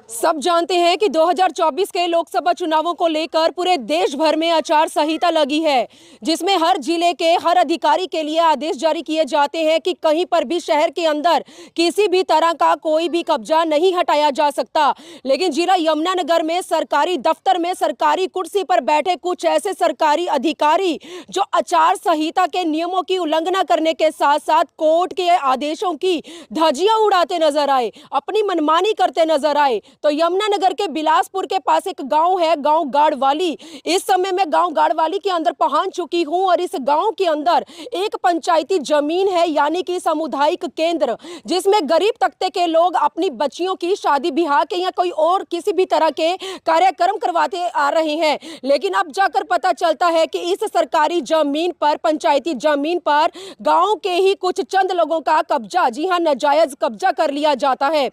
सब जानते हैं कि 2024 के लोकसभा चुनावों को लेकर पूरे देश भर में आचार संहिता लगी है, जिसमें हर जिले के हर अधिकारी के लिए आदेश जारी किए जाते हैं कि कहीं पर भी शहर के अंदर किसी भी तरह का कोई भी कब्जा नहीं हटाया जा सकता। लेकिन जिला यमुनानगर में सरकारी दफ्तर में सरकारी कुर्सी पर बैठे कुछ ऐसे सरकारी अधिकारी जो आचार संहिता के नियमों की उल्लंघना करने के साथ साथ कोर्ट के आदेशों की धज्जियां उड़ाते नजर आए, अपनी मनमानी करते नजर आए। तो यमुनानगर के बिलासपुर के पास एक गांव है, गांव गाड़वाली। इस समय मैं गांव गाड़वाली के अंदर पहुंच चुकी हूं और इस गांव के अंदर एक पंचायती जमीन है, यानी कि सामुदायिक केंद्र, जिसमें गरीब तबके के लोग अपनी बच्चियों की शादी ब्याह के या कोई और किसी भी तरह के कार्यक्रम करवाते आ रहे हैं। लेकिन अब जाकर पता चलता है कि इस सरकारी जमीन पर, पंचायती जमीन पर गांव के ही कुछ चंद लोगों का कब्जा, जी हां, नाजायज कब्जा कर लिया जाता है।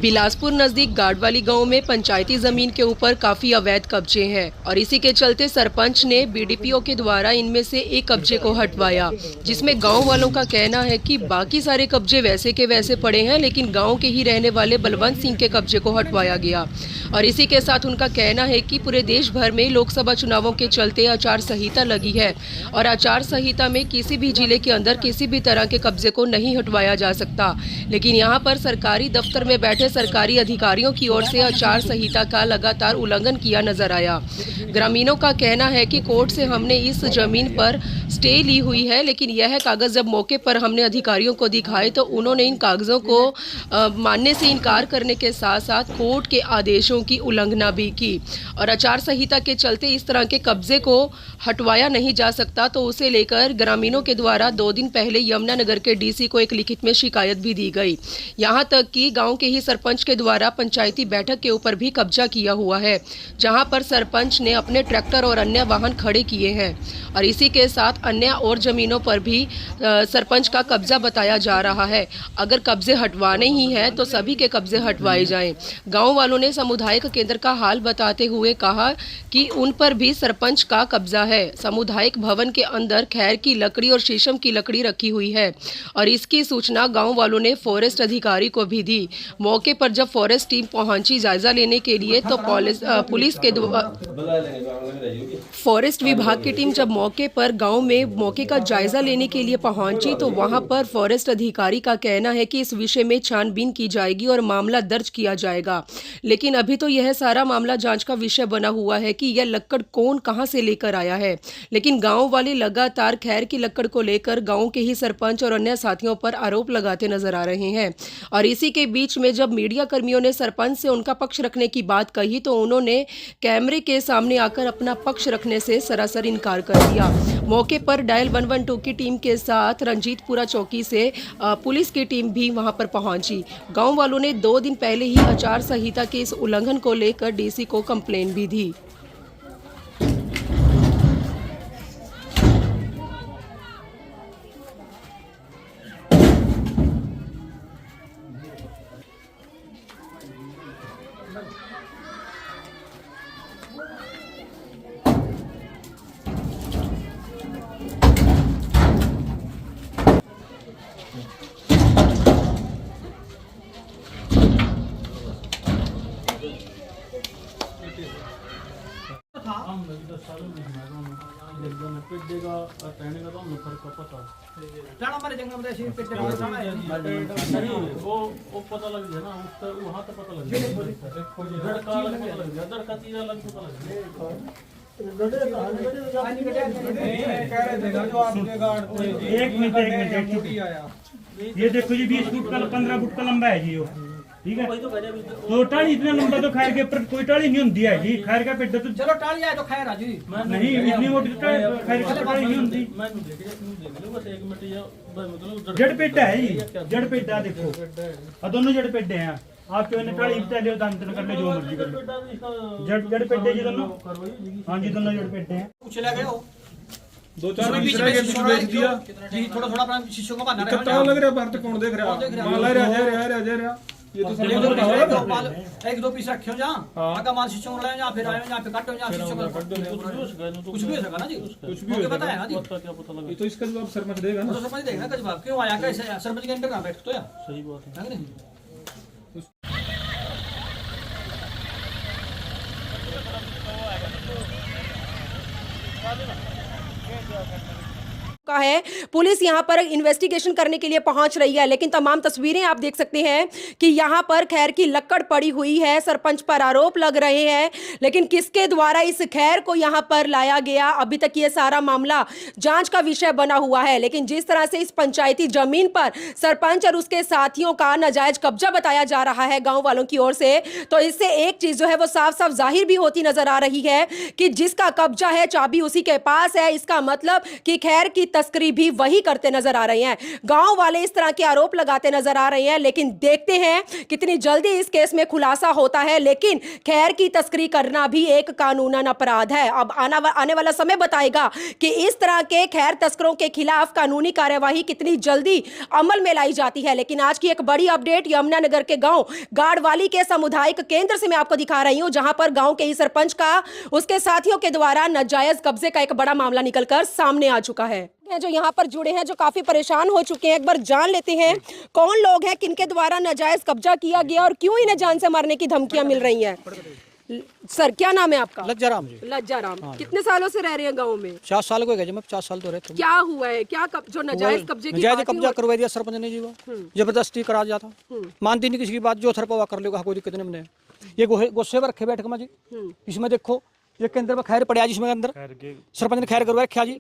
बिलासपुर नजदीक गाड़वाली गांव में पंचायती जमीन के ऊपर काफी अवैध कब्जे हैं और इसी के चलते सरपंच ने बीडीपीओ के द्वारा इनमें से एक कब्जे को हटवाया, जिसमें गांव वालों का कहना है कि बाकी सारे कब्जे वैसे के वैसे पड़े हैं, लेकिन गांव के ही रहने वाले बलवंत सिंह के कब्जे को हटवाया गया। और इसी के साथ उनका कहना है कि पूरे देश भर में लोकसभा चुनावों के चलते आचार संहिता लगी है और आचार संहिता में किसी भी जिले के अंदर किसी भी तरह के कब्जे को नहीं हटवाया जा सकता। लेकिन यहाँ पर सरकारी दफ्तर में बैठे सरकारी अधिकारियों की ओर से आचार संहिता का लगातार उल्लंघन किया नजर आया। ग्रामीणों का कहना है कि कोर्ट से हमने इस जमीन पर स्टे ली हुई है, लेकिन यह कागज जब मौके पर हमने अधिकारियों को दिखाए तो उन्होंने इन कागजों को मानने से इनकार करने के साथ साथ कोर्ट के आदेशों की उल्लंघना भी की। और आचार संहिता के चलते इस तरह के कब्जे को हटवाया नहीं जा सकता, तो उसे लेकर ग्रामीणों के द्वारा 2 दिन पहले यमुनानगर के डीसी को एक लिखित में शिकायत भी दी गई। यहाँ तक कि गांव के ही सरपंच के द्वारा पंचायती बैठक के ऊपर भी कब्जा किया हुआ है, जहां पर सरपंच ने अपने ट्रैक्टर और अन्य वाहन खड़े किए हैं। और इसी के साथ अन्य और जमीनों पर भी सरपंच का कब्जा बताया जा रहा है। अगर कब्जे हटवाने ही हैं तो सभी के कब्जे हटवाए जाएं। गांव वालों ने सामुदायिक केंद्र का हाल बताते हुए कहा कि उन पर भी सरपंच का कब्जा है। सामुदायिक भवन के अंदर खैर की लकड़ी और शीशम की लकड़ी रखी हुई है और इसकी सूचना गांव वालों ने फॉरेस्ट अधिकारी को भी दी। मौके पर जब फॉरेस्ट टीम पहुंची जायजा लेने के लिए तो पुलिस के फॉरेस्ट विभाग की टीम जब मौके पर गांव में मौके का जायजा लेने के लिए पहुंची तो वहां पर फॉरेस्ट अधिकारी का कहना है कि इस विषय में छानबीन की जाएगी और मामला दर्ज किया जाएगा। लेकिन अभी तो यह सारा मामला जांच का विषय बना हुआ है कि यह लक्कड़ कौन कहां से लेकर आया है। लेकिन गांव वाले लगातार खैर की लक्कड़ को लेकर गांव के ही सरपंच और अन्य साथियों पर आरोप लगाते नजर आ रहे हैं। और इसी के बीच में जब मीडिया कर्मियों ने सरपंच से उनका पक्ष रखने की बात कही तो उन्होंने कैमरे के सामने आकर अपना पक्ष रखने से सरासर इनकार कर दिया। मौके पर डायल 112 की टीम के साथ रंजीतपुरा चौकी से पुलिस की टीम भी वहां पर पहुंची। गांव वालों ने 2 दिन पहले ही आचार संहिता के इस उल्लंघन को लेकर डीसी को कंप्लेंट भी दी। वो पता लग गया ना, उसका वहाँ तो पता लग गया। ये देखो जी 20 फुट का 15 फुट का लंबा है जी, वो ठीक है। तो टाली इतना लंबा तो खैर के ऊपर कोई टाली नहीं होती है जी। खैर का पेड़ तो चलो टाली आए तो खैर जी नहीं, इतनी मोटी तो खैर की टाली नहीं होती। जड़ पेड़ है जी, जड़ पेड़ है देखो, और दोनों जड़ पेड़ हैं। आप क्यों टाली ले दान कर ले, जो मर्जी कर लो। जड़ पेड़ जी दोनों, हाँ जी दोनों जड़ पेड़ हैं। चला गया 2-4 बीच बेच दिया जी, थोड़ा थोड़ा अपना शिष्यों को बहाना लग रहा है। भारत कौन देख रहा है? एक दो पीस रखे हो जहाँ आका माल शीशों में लाए, फिर आए यहाँ पे काटो, यहाँ शीशों में कुछ भी हो सका ना जी, कुछ भी बताया ना जी। क्या पता लगा? तो इसका जवाब सरपंच देगा ना। तो सरपंच देखना का जवाब क्यों आया, कैसे सरपंच के अंदर कहाँ बैठ तो यार, सही बात है। है कि नहीं? का है पुलिस यहां पर इन्वेस्टिगेशन करने के लिए पहुंच रही है, लेकिन तमाम तस्वीरें आप देख सकते हैं कि यहां पर खैर की लक्कड़ पड़ी हुई है। सरपंच पर आरोप लग रहे हैं, लेकिन किसके द्वारा इस खैर को यहां पर लाया गया, अभी तक ये सारा मामला जांच का विषय बना हुआ है। लेकिन जिस तरह से इस पंचायती जमीन पर सरपंच और उसके साथियों का नाजायज कब्जा बताया जा रहा है गांव वालों की ओर से, तो इससे एक चीज जो है वो साफ साफ जाहिर भी होती नजर आ रही है कि जिसका कब्जा है चाबी उसी के पास है। इसका मतलब कि खैर की तस्करी भी वही करते नजर आ रहे हैं। गांव वाले इस तरह के आरोप लगाते नजर आ रहे हैं, लेकिन देखते हैं कितनी जल्दी इस केस में खुलासा होता है। लेकिन खैर की तस्करी करना भी एक कानूनन अपराध है। अब आने वाला समय बताएगा कि इस तरह के खैर तस्करों के खिलाफ कानूनी कार्यवाही कितनी जल्दी अमल में लाई जाती है। लेकिन आज की एक बड़ी अपडेट यमुनानगर के गांव गाड़वाली के सामुदायिक केंद्र से मैं आपको दिखा रही हूं, जहां पर गांव के ही सरपंच का उसके साथियों के द्वारा नाजायज कब्जे का एक बड़ा मामला निकलकर सामने आ चुका है। जो यहाँ पर जुड़े हैं, जो काफी परेशान हो चुके हैं, एक बार जान लेते हैं कौन लोग हैं, किनके द्वारा नाजायज कब्जा किया गया और क्यों इन्हें जान से मारने की धमकियां मिल रही हैं। सर क्या नाम है आपका? लज्जाराम जी। लज्जाराम। कितने सालों से रह रहे हैं गांव में? 50 साल को गए जब मैं 50 साल तो रहते। क्या हुआ है, क्या जो नाजायज कब्जे की नाजायज कब्जा करवा दिया सरपंच ने जी, वो जबरदस्ती करा जाता, मानती नहीं किसी की बात, जो थरपवा कर लेगा कोई दिक्कत नहीं। ये गुस्से पर रखे बैठ के जी, इसमें देखो ये केंद्र में खैर पड़ा, जिसमें अंदर सरपंच ने खैर करवाया क्या जी,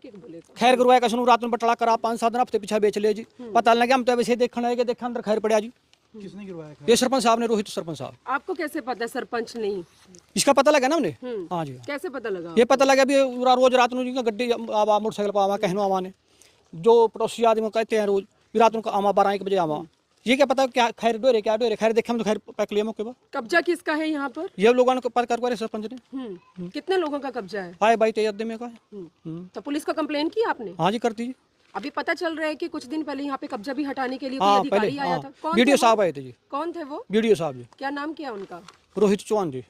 खैर करवाया कैसे रात में बटला करा 5-7 दिन हफ्ते पीछे बेच लिया जी। पता लगा हम तो वैसे देखने आए, देखा अंदर खैर पड़ा जी। किसने गिरवाया? ये सरपंच साहब ने, रोहित सरपंच साहब। आपको कैसे पता सरपंच नहीं? इसका पता लगा ना हमने। हाँ जी। कैसे पता लगा? ये पता लगा भी रोज रात में गड्डी आवा मोटरसाइकिल पर आवा, कहनो आवा ने जो पड़ोसी आदमी कहते हैं रोज रात में आवा 12-1 बजे आवा। ये क्या पता क्या खैर डोरे, क्या डोरे खैर देखे हम तो खैर पक लिया मौके पर। कब्जा किसका है यहाँ पर? ये लोगों ने पता करवा रहे सरपंच ने। कितने लोगों का कब्जा है? हाय भाई 23 में का। तो पुलिस को कंप्लेन की आपने? हाँ जी करती जी। अभी पता चल रहा है कि कुछ दिन पहले यहाँ पे कब्जा भी हटाने के लिए हाँ, कोई अधिकारी आया था। कौन वीडियो थे साहब वो? आए थे जी। कौन थे वो? वीडियो साहब जी। क्या नाम क्या उनका? रोहित चौहान जी।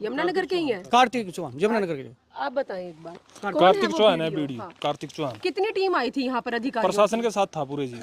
यमुनानगर के ही हैं? कार्तिक चौहान यमुनानगर के। आप बताएं एक बार। कार्तिक चौहान है बीडी, कार्तिक चौहान। कितनी टीम आई थी यहाँ पर अधिकारी? प्रशासन के साथ था पूरे जी।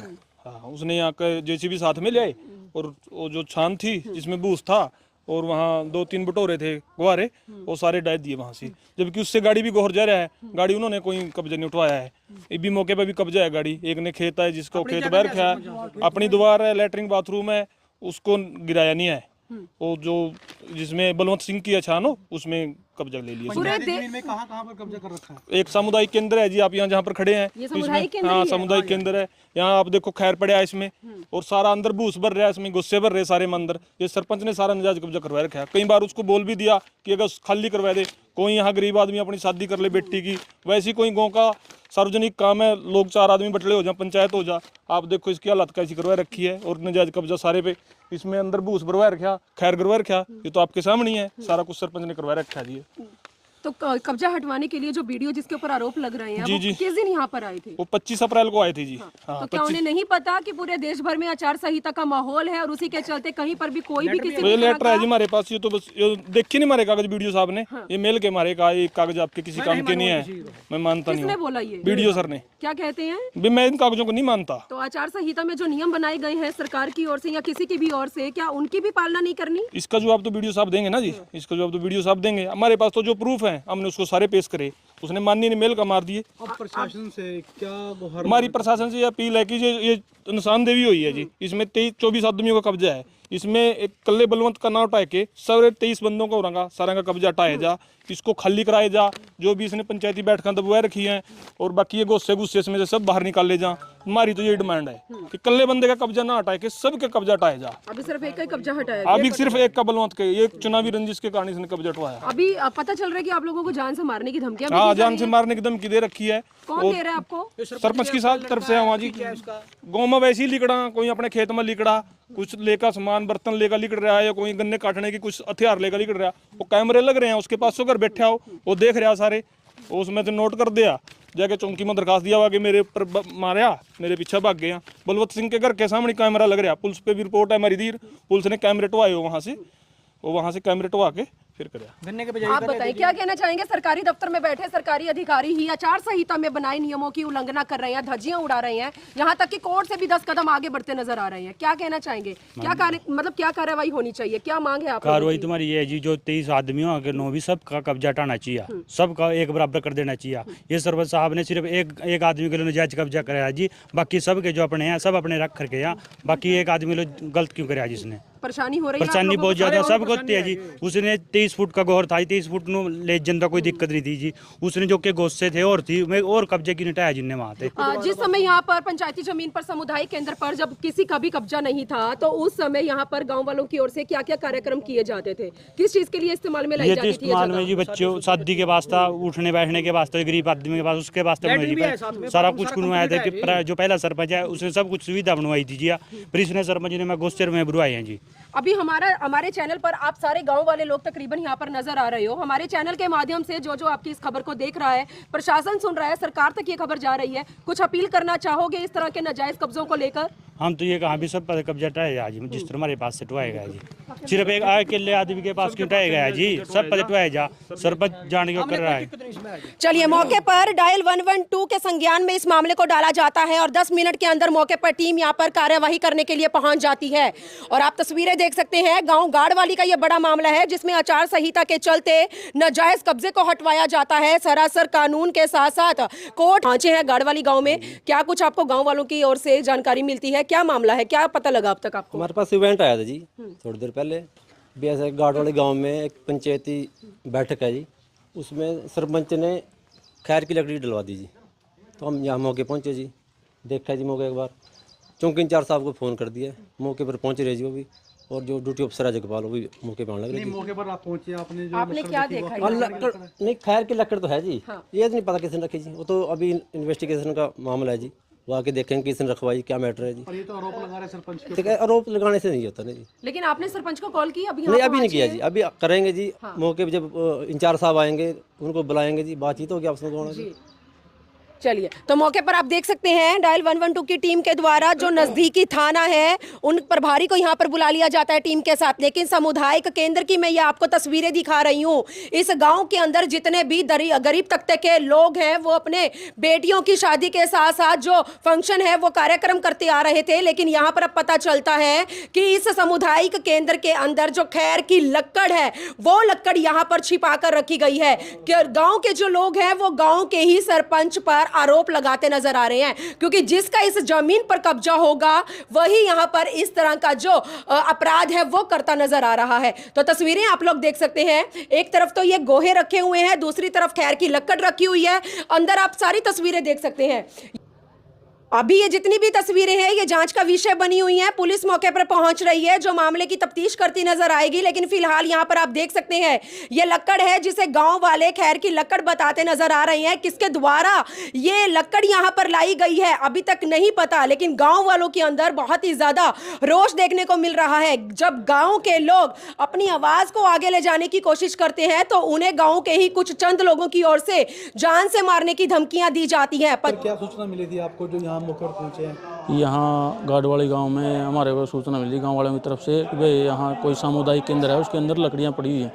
हाँ, उसने यहाँ के जेसीबी साथ में ले आए और वो जो छान थी जिसमें बूस था और वहाँ 2-3 बटोरे थे गुब्बारे, वो सारे डाल दिए वहाँ से। जबकि उससे गाड़ी भी गोहर जा रहा है, गाड़ी उन्होंने कोई कब्जा नहीं उठवाया है। ये भी मौके पे भी कब्जा है गाड़ी। एक ने खेत है जिसको खेत बाहर रखा है, अपनी दीवार है, लैटरिन बाथरूम है, उसको गिराया नहीं है। वो जो जिसमें बलवंत सिंह की छान हो उसमें कब्जा ले लिया। पूरे में कहाँ पर कब्जा कर रखा है? एक सामुदायिक केंद्र है जी, आप यहाँ जहाँ पर खड़े हैं ये सामुदायिक केंद्र हाँ ही है? सामुदायिक केंद्र है। यहाँ आप देखो खैर पड़ा है इसमें, और सारा अंदर भूस भर रहा है, इसमें गुस्से भर रहे सारे मंदिर। ये सरपंच ने सारा नाजायज कब्जा करवा रखा है। कई बार उसको बोल भी दिया कि अगर खाली करवा दे, कोई यहाँ गरीब आदमी अपनी शादी कर ले बेटी की, वैसी कोई गाँव का सार्वजनिक काम है, लोग 4 आदमी बटले हो जाए, पंचायत हो जा। आप देखो इसकी हालत कैसी करवा रखी है, और नाजायज कब्जा सारे पे। इसमें अंदर भूस भरवा रखा, खैर करवा रखा, ये तो आपके सामने ही है, सारा कुछ सरपंच ने करवा रखा है जी। तो कब्जा हटवाने के लिए जो वीडियो जिसके ऊपर आरोप लग रहे हैं, जी, वो जी। किस दिन यहाँ पर आए थे? वो 25 अप्रैल को आए थे जी। हाँ, तो क्या उन्हें नहीं पता कि पूरे देश भर में आचार संहिता का माहौल है और उसी के चलते कहीं पर भी कोई भी किसी ये भी लेटर है तरह जी हमारे पास। ये तो बस ये देख के नहीं मारे कागज वीडियो साहब ने, ये मेल के मारे कहा ये कागज आपके किसी काम के नहीं है। मैं मानता नहीं किसने हूँ, बोला ये? वीडियो सर ने। क्या कहते हैं? भी मैं इन कागजों को नहीं मानता। तो आचार संहिता में जो नियम बनाए गए हैं सरकार की ओर से या किसी की भी ओर से, क्या उनकी भी पालना नहीं करनी? इसका जवाब तो वीडियो साहब देंगे ना जी, इसका जवाब तो वीडियो साहब देंगे। हमारे पास तो जो प्रूफ है हमने उसको सारे पेश करे, उसने माननी ने मेल का मार दिए। अब प्रशासन से क्या गुहार? हमारी प्रशासन से यह अपील है कि ये निशानदेवी हुई है जी। इसमें 23-24 आदमियों का कब्जा है। इसमें एक कल्ले बलवंत का नाम हटा के सारे 23 बंदों का रंगा सारा का कब्जा हटाया जा, इसको खाली कराया जा। जो भी इसने पंचायती बैठकें दबवा रखी हैं, और बाकी ये गुस्से इसमें से सब बाहर निकाले जा। हमारी तो ये डिमांड है कि कल्ले बंदे का कब्जा ना हटाए के सबके कब्जा हटाया जा। अभी सिर्फ एक का ही कब्जा हटाया गया। अभी सिर्फ एक का बलवंत के, ये चुनावी रंजिश के कारण इसने कब्जा हटवाया। अभी पता चल रहा है कि आप लोगों को जान से मारने की धमकियां हाँ, जान से मारने की धमकी दे रखी है। कौन दे रहा है आपको? सरपंच की साथ तरफ से हमारी गाँव में वैसे ही लिकड़ा, कोई अपने खेत में लिकड़ा, कुछ लेकर सामान बर्तन लेकर लिकड़ रहा है, या कोई गन्ने काटने की कुछ हथियार लेकर लिकड़ रहा है। वो कैमरे लग रहे हैं उसके पास, होकर बैठा हो वो देख रहा सारे, उसमें तो नोट कर दिया। जाके चौंकी में दरखास्त दिया हुआ कि मेरे ऊपर मारा, मेरे पीछे भाग गए। बलवंत सिंह के घर के सामने कैमरा लग रहा, पुलिस पे भी रिपोर्ट है हमारी दी, पुलिस ने कैमरे टवाए वहाँ से, वो वहाँ से कैमरे टवा के फिर कराया। आप बताएं क्या कहना चाहेंगे? सरकारी दफ्तर में बैठे सरकारी अधिकारी ही आचार संहिता में बनाए नियमों की उल्लंघना कर रहे हैं, धज्जियां उड़ा रहे हैं, यहाँ तक कि कोर्ट से भी 10 कदम आगे बढ़ते नजर आ रहे हैं। क्या कहना चाहेंगे? क्या मतलब क्या कार्रवाई होनी चाहिए, क्या मांग है आप? कार्रवाई तुम्हारी ये है जी, जो 23 आदमियों के 9 भी सबका कब्जा हटाना चाहिए, सबका एक बराबर कर देना चाहिए। ये सरपंच साहब ने सिर्फ एक आदमी के लिए नजायज कब्जा कराया जी, बाकी सब के जो अपने हैं सब अपने रख करके यहाँ, बाकी एक आदमी के लिए गलत क्यों कराया जिसने? परेशानी हो रही है, परेशानी बहुत ज्यादा सबको होती है जी। उसने 23 फुट का गोहर था, 23 फुट नो ले जनता कोई दिक्कत नहीं थी जी। उसने जो के गोश्त से थे और थी मैं और कब्जे की निटाया जिनने वहाँ थे। जिस समय यहाँ पर पंचायती जमीन पर सामुदायिक केंद्र पर जब किसी का भी कब्जा नहीं था तो उस समय यहाँ पर गांव वालों की ओर से क्या क्या कार्यक्रम किए जाते थे, किस चीज के लिए इस्तेमाल में लाई ये जाती थी? इस्तेमाल में जी बच्चों शादी के वास्ते, उठने बैठने के वास्ते, गरीब आदमी के पास उसके वास्ते सारा कुछ बनवाया था कि जो पहला सरपंच है उसने सब कुछ सुविधा बनवाई थी जी। फिर इसने सरपंच ने मैं गोश्तर में बुरवाए हैं जी। अभी हमारे चैनल पर आप सारे गांव वाले लोग तकरीबन यहाँ पर नजर आ रहे हो। हमारे चैनल के माध्यम से जो आपकी इस खबर को देख रहा है, प्रशासन सुन रहा है, सरकार तक ये खबर जा रही है, कुछ अपील करना चाहोगे इस तरह के नाजायज कब्जों को लेकर? हम तो ये कहा भी सब पर कब्जा हटाया जी, जिस तरह हमारे पास से हटाया गया जी। सिर्फ एक अकेले आदमी के पास क्यों हटाया गया जी? सब पर हटाया जा, सरपंच जान के कर रहा है। चलिए, मौके पर डायल 112 के संज्ञान में इस मामले को डाला जाता है और 10 मिनट के अंदर मौके पर टीम यहाँ पर कार्यवाही करने के लिए पहुंच जाती है। और आप तस्वीरें देख सकते हैं, गांव गाड़वाली का यह बड़ा मामला है जिसमें आचार संहिता के चलते नाजायज कब्जे को हटवाया जाता है। सरासर कानून के साथ साथ कोर्ट पहुंचे हैं गाड़वाली गांव में। क्या कुछ आपको गांव वालों की ओर से जानकारी मिलती है? क्या मामला है, क्या पता लगा अब तक आपको? हमारे पास इवेंट आया था जी थोड़ी देर पहले, ऐसे गाड़वाली गांव में एक पंचायती बैठक है जी, उसमें सरपंच ने खैर की लकड़ी डलवा दी जी। तो हम यहाँ मौके पहुँचे जी, देखा जी मौके एक बार, चौकी इंचार्ज साहब को फ़ोन कर दिया, मौके पर पहुँच रहे जी वो भी, और जो ड्यूटी अफसर है जगपाल वो भी मौके पर आने लगे। मौके पर आप पहुंचे, आपने क्या देखा? लकड़ नहीं, खैर की लकड़ तो है जी। ये तो नहीं पता किसने रखी जी, वो तो अभी इन्वेस्टिगेशन का मामला है जी, वो आके देखेंगे किसने रखवाई, क्या मैटर है जी। और ये तो आरोप लगा रहे सरपंच के। ठीक है, आरोप लगाने से नहीं होता नहीं जी। लेकिन आपने सरपंच को कॉल की? अभी नहीं, अभी नहीं किया जी, अभी करेंगे जी। मौके पे जब इंचार्ज साहब आएंगे उनको बुलाएंगे जी, बातचीत होगी आपसे दोनों की। चलिए, तो मौके पर आप देख सकते हैं डायल 112 की टीम के द्वारा जो नजदीकी थाना है उन प्रभारी को यहाँ पर बुला लिया जाता है टीम के साथ। लेकिन सामुदायिक केंद्र की मैं ये आपको तस्वीरें दिखा रही हूँ। इस गांव के अंदर जितने भी गरीब तबके के लोग हैं वो अपने बेटियों की शादी के साथ साथ जो फंक्शन है वो कार्यक्रम करते आ रहे थे। लेकिन यहाँ पर अब पता चलता है कि इस सामुदायिक केंद्र के अंदर जो खैर की लक्कड़ है वो लक्कड़ यहाँ पर छिपा कर रखी गई है। गाँव के जो लोग हैं वो गाँव के ही सरपंच पर आरोप लगाते नजर आ रहे हैं, क्योंकि जिसका इस जमीन पर कब्जा होगा वही यहां पर इस तरह का जो अपराध है वो करता नजर आ रहा है। तो तस्वीरें आप लोग देख सकते हैं, एक तरफ तो ये गोहे रखे हुए हैं, दूसरी तरफ खैर की लक्कड़ रखी हुई है। अंदर आप सारी तस्वीरें देख सकते हैं। अभी ये जितनी भी तस्वीरें हैं ये जांच का विषय बनी हुई हैं। पुलिस मौके पर पहुंच रही है जो मामले की तफ्तीश करती नजर आएगी। लेकिन फिलहाल यहां पर आप देख सकते हैं ये लक्कड़ है जिसे गांव वाले खैर की लक्कड़ बताते नजर आ रहे हैं। किसके द्वारा ये लक्कड़ यहां पर लाई गई है अभी तक नहीं पता, लेकिन गांव वालों के अंदर बहुत ही ज्यादा रोष देखने को मिल रहा है। जब गांव के लोग अपनी आवाज को आगे ले जाने की कोशिश करते हैं तो उन्हें गांव के ही कुछ चंद लोगों की ओर से जान से मारने की धमकियां दी जाती हैं। क्या सूचना मिली थी आपको जो यहाँ मौके पर पहुंचे हैं? यहाँ गाड़वाली गांव में हमारे को सूचना मिली गांव वालों की तरफ से कि भाई यहाँ कोई सामुदायिक केंद्र है, उसके अंदर लकड़ियाँ पड़ी हुई हैं।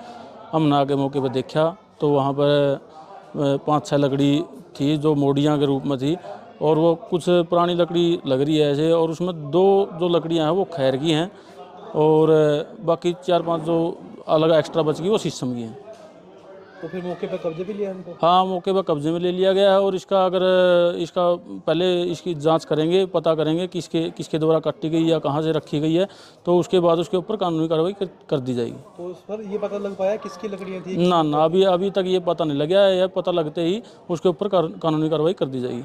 हमने आके मौके पर देखा तो वहाँ पर 5-6 लकड़ी थी जो मोड़ियाँ के रूप में थी, और वो कुछ पुरानी लकड़ी लग रही है ऐसे, और उसमें 2 जो लकड़ियाँ हैं वो खैर की हैं और बाकी 4-5 जो अलग एक्स्ट्रा बच गई वो शीशम की हैं। तो फिर मौके पर कब्जे भी लिया इनको? हाँ, मौके पर कब्जे में ले लिया गया है और इसका पहले इसकी जांच करेंगे, पता करेंगे किसके द्वारा काटी गई या कहाँ से रखी गई है, तो उसके बाद उसके ऊपर कानूनी कार्रवाई कर दी जाएगी। तो उस पर ये पता लग पाया किसकी लकड़ियाँ थी? ना, अभी तक ये पता नहीं लगा है। यह पता लगते ही उसके ऊपर कानूनी कार्रवाई कर दी जाएगी।